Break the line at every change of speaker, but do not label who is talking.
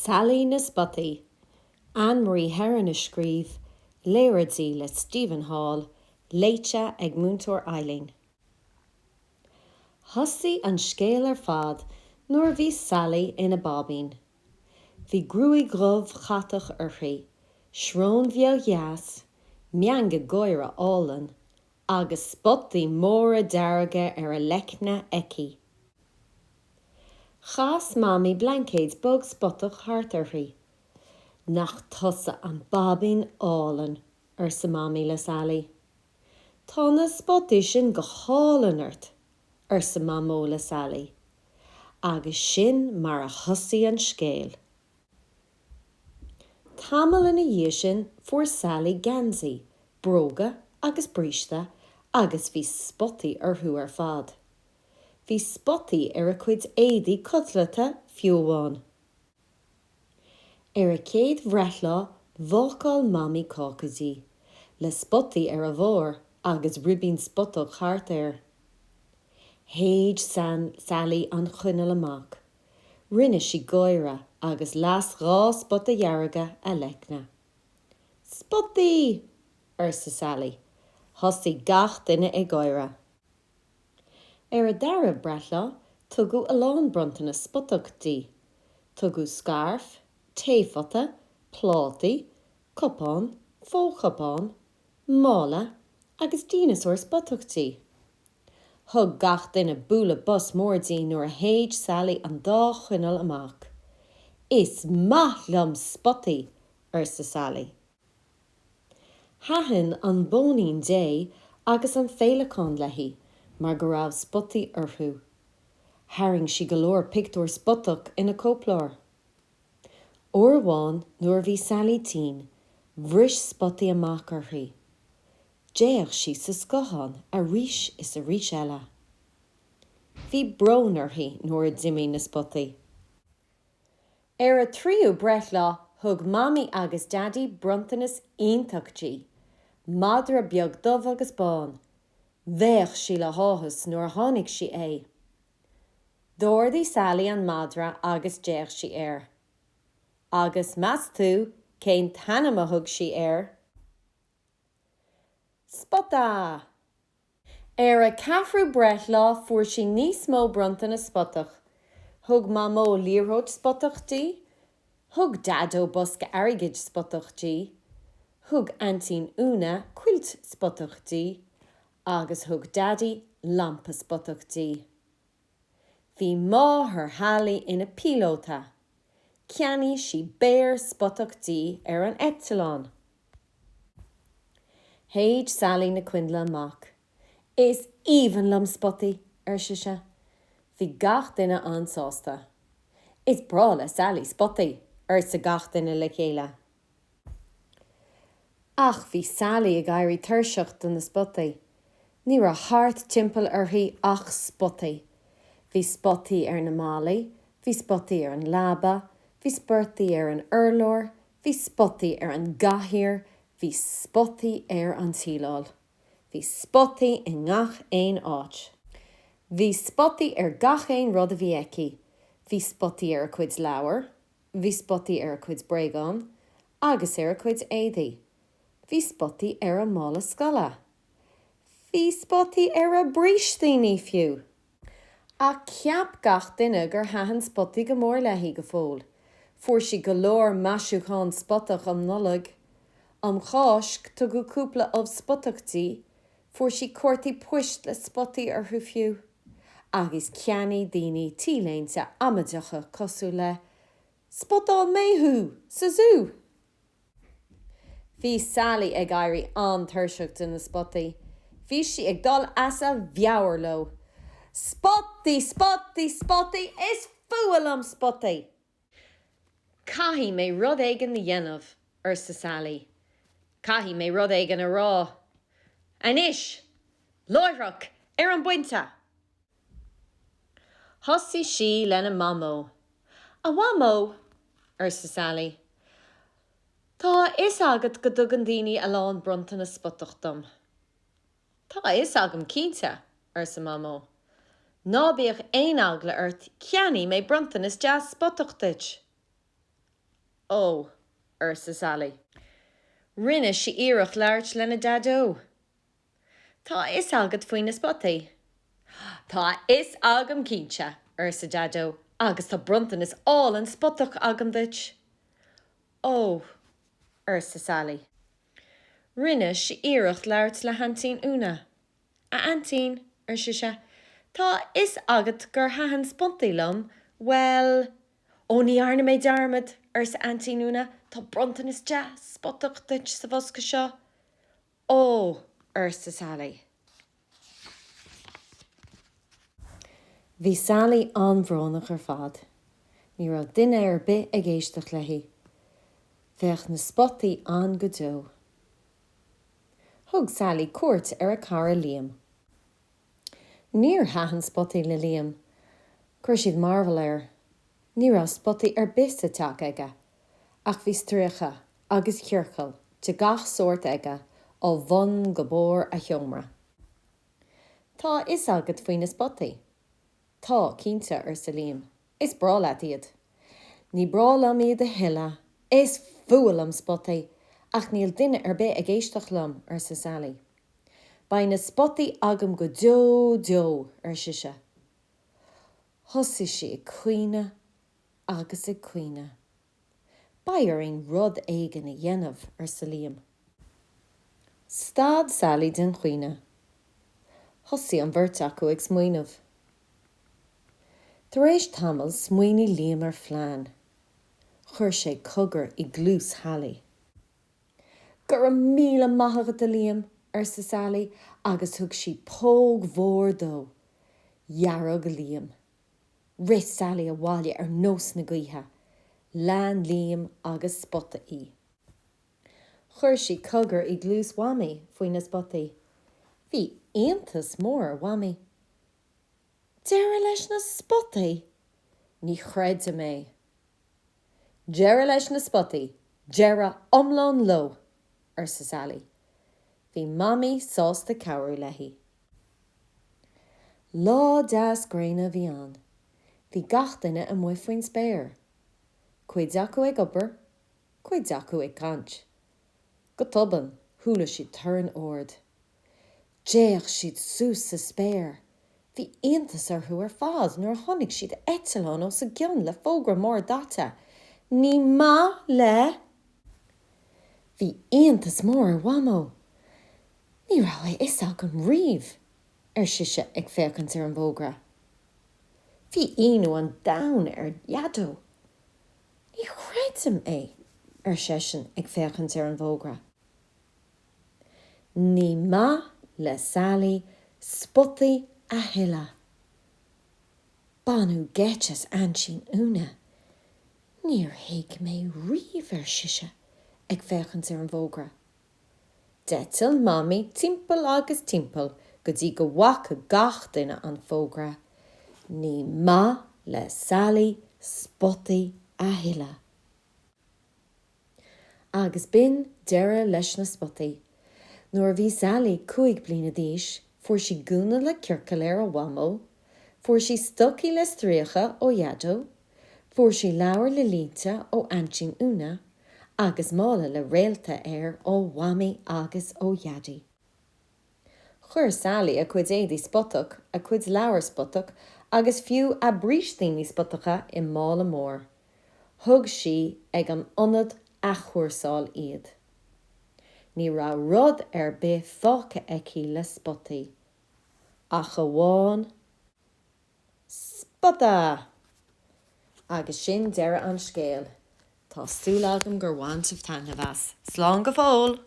Sailí na Spotaí, Anne-Marie Heron a scríb, Léaráidí le Stephen Hall, Léite ag Múinteoir Eileen. Thosaigh an scéal ar fad nuair bhí Sailí ina bábín. Bhí grúig gromh chatach orthaí, srón bheag gheas, meanga goire álan, agus Spotaí móra dearga ar a lecna eici. Chas mami blancéid bog spotach hart orthaí. Nach tusa an bábín álan ar sa mami le Sailí. Tá na Spotaí sin go hálanart ar sa mamó le Sailí, agus sin mar a thosaigh an scéal. Tamil ina dhé sin fuair Sailí gansaí, bróga agus bríste, agus bhí Spotaí orthú ar fad. Bhí Spotaí ar a cuid éadaí cotlata fiúháin. Ar a céad bhreithlá bhócáil mami cácasí, le Spotaí ar a bhór agus ribín spotach thart air. Héid Sailí an chuineál amach. Rinne si goire agus las rá spota dhearga a lecna. Spotaí! Ursa Sailí. Thosaigh gach duine ag goire. Ar a dara breithlá tugadh a lán brontainna spotachtaí. Tugadh scarf, téfata, plátaí, cupán, fóchupán, mála agus dínasóir spotachtaí. Thug gach duine búla bus mórdí nuair a héid Sailí an dá chuineál amach. Is maith liom Spotaí, ursa Sailí. Thaithin an bónaín dé agus an féileacán leithí, mar go raibh Spotaí orthú. Thairng si go leor pictiúir spotach ina cópláir. Uairháin nuair bhí Sailí teen, bhris Spotaí amach orthaí. Déach si sa scotháin a rís is a rís eile. Bhí brón orthaí nuair a d'imigh na Spotaí. Ar a tríú breithlá thug mami agus daddy brontanas iontachtí, madra beag dubh agus bán. Bheadh si le háthas nuair tháinig si é. D'ordaí Sailí an madra agus déach si air. Agus meas tú cén tanama thug si air. Spotá! Ar a ceathrú breithlá fuair si níos mó brontaina spotach. Thug mamó líorthóid spotachtaí, thug dadó bosca airgid spotachtaí, thug antín úna cuilt spotachtaí, agus thug daddy lampa spotachtaí. Bhí máthair Hallaí ina pílóta. Ceannaigh si béir spotachtaí ar an eachtalán. Héid Sailí na cuineála amach. Is even lom Spotaí, ursa se. Bhí gach duine ansásta. Is brá le Sailí Spotaí, ursa gach duine le chéile. Ach bhí Sailí ag éirí tuirseach don na Spotaí. Ní ra thart timpeall orthaí ach Spotaí. Bhí Spotaí ar na málaí, bhí Spotaí ar an lába, bhí Spotaí ar an urlór, bhí Spotaí ar an gcathaoir, bhí Spotaí ar an tíleáil. Bhí Spotaí in ngach éin áit. Bhí Spotaí ar gach éin rud a bhí eici. Bhí Spotaí ar a cuid leabhar, bhí Spotaí ar a cuid bréagán, agus ar a cuid éadaí. Bhí Spotaí ar a mála scala. Bhí Spotaí ar a brísdaoine fiú. A ceap gach duine gur thaithin Spotaí go mór leithí go fóil. Fuair si go leor maisiúchán spotach an nullag. Am cháisc tugadh cúpla of spotachtaí, fuair si cuairtaí poist le Spotaí orthú fiú. Agus ceannaigh daoine tíléinte amaideacha cosú le Spotán méthú sa zoo. Bhí Sailí ag éirí an tuirseacht in na Spotaí. Bhí si ag dul asa bheabhar lo. Spotaí, Spotaí, Spotaí, is fuail am Spotaí. Caithfidh mé rud éigean na dhéanamh, ursa Sailí. Caithfidh mé rud éigean a rá. Anois, láithreach ar an buinte. Thosaigh si lena mamó. A bhamó, ursa Sailí. Tá is agat go dtugann daoine a lán brontaina spotach dom. Tá is agam cínte, ursa mamó. Ná bíodh aon agla ort ceannaigh mé brontanas deas spotachtaid. Ó, sa Sailí. Rinne si iarach leart lena dadó. Tá is agad faoin na Spotaí. Tá is agam cínte, sa dadó, agus tá bruntan is all an spotach agam dit. Ó, sa Sailí. Rinne si iarach leart le hantín una. A antín, se. Tá is agad gur hahan Spotaí lom, well, ó ní arna méid darmad, sa antín una, tá bruntan is de spotach dit sa bhosca seo. Ó, sa Sailí. Bhí Sailí anbhrónach ar fad. Ní ra duine ar bith ag éisteach le hí. Bheadh na Spotaí an go dó. Thug Sailí cuairt ar a cara Liam. Níor hahan Spotaí le Liam. Cuir siad marval air. Ní ra Spotaí ar bith ateach aige. Ach bhí stríocha agus cearcail de gach sort aige ó bhun go bór a thiomra. Tá is agad faoin na Spotaí. Tá cínte sa Liam. Is brála iad. Ní brála iad a hilla. Is fuil am Spotaí. Ach níl duine ar bith ag éisteach lom sa Sailí. Ba na Spotaí agam go dó sise. Thosaigh si ag cuoine agus ag cuoine. Ba ar ein rud éigen a dhéanamh sa Liam. Stad Sailí den cuoine. Thosaigh an bhirt acu ag smaoinemh. Tar éis tamil smaoinigh Liam ar phlean. Chuir sé cogur I glús Hallie. Gur míle maithagad a Liam sa Sailí agus thug si póg mhór dó. Jarrag Liam. Ris Sailí a bhaile ar nós na gaotha. Lean Liam agus Spotaí. Chuir si cogur I glús wamí faoin na Spotaí. Bhí aontas mór wamí. Deire leis na Spotaí? Ní chreide mé. Deire leis na Spotaí, deire omlán lo, sa Sailí. Bhí mamí sásta cabhrú lehí. Lá das gréine bhí an. Bhí gach duine a muo faoin spéir. Cuid acu ag obair, cuid acu ag cant. Go toban, thula siad tuirn ord. Déach siad sús sa spéir. Bhí aontas arthú ar fad nuair tháinig siad eitileán ó sa gcionn le fógra mór data. Ní má le. Bhí aontas mór ar wamó. Ní rá é is agam riamh, sise ag féachant ar an bhógra. Bhí inú an dain ar jadó. Ní chreidim é, sesin ag féachant ar an bhógra. Ní má le Sailí Spotaí a hilla. Banú getas an sin una. Níor héic mé riamh sise ag féachant ar an bhógra. Detil mami timpeall agus timpeall go dtí go bhacha gach duine an fógra. Ní má le Sailí Spotaí a hilla. Agus bin deire leis na Spotaí. Nuair bhí Sailí 5 bliana d'aois, fuair si gúna le cearcail ar a wamó, fuair si stocaí le stríocha ó jadó, fuair si leabhar le Léite ó ansin una, agus mála le réalta ó wamí agus ó jadí. Chuir Sailí a cuid éadaí spotach, a cuid leabhar spotach, agus fiú a brístíní spotacha I mála mór. Thug si ag an ionad a chuirsáil iad. Ní ra rud ar bith fácha aici le Spotaí. Ach a bháin, Spota! Agus sin deire an scéal. Tá súil agam gur bhaint tanna bheas. Slán go fóil!